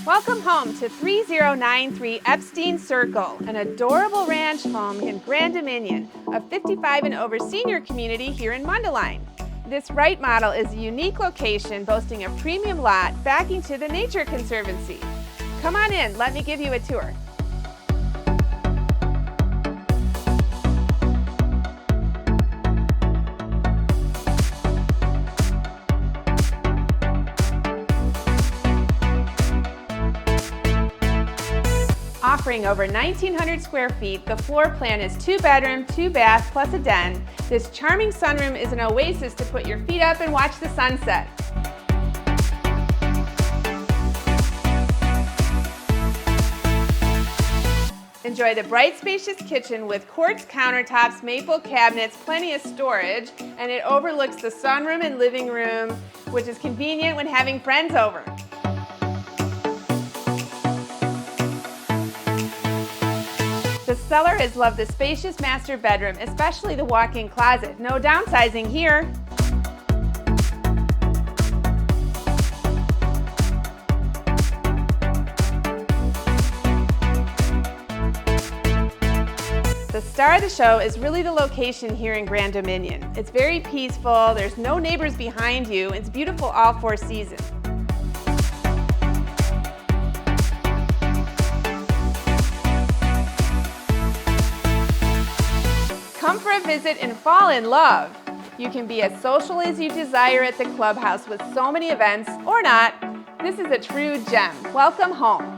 Welcome home to 3093 Epstein Circle, an adorable ranch home in Grand Dominion, a 55 and over senior community here in Mundelein. This right model is a unique location boasting a premium lot backing to the Nature Conservancy. Come on in, let me give you a tour. Offering over 1,900 square feet, the floor plan is 2-bedroom, 2-bath, plus a den. This charming sunroom is an oasis to put your feet up and watch the sunset. Enjoy the bright, spacious kitchen with quartz countertops, maple cabinets, plenty of storage, and it overlooks the sunroom and living room, which is convenient when having friends over. The seller has loved the spacious master bedroom, especially the walk-in closet. No downsizing here. The star of the show is really the location here in Grand Dominion. It's very peaceful, there's no neighbors behind you, it's beautiful all 4 seasons. Come for a visit and fall in love. You can be as social as you desire at the clubhouse with so many events, or not. This is a true gem. Welcome home.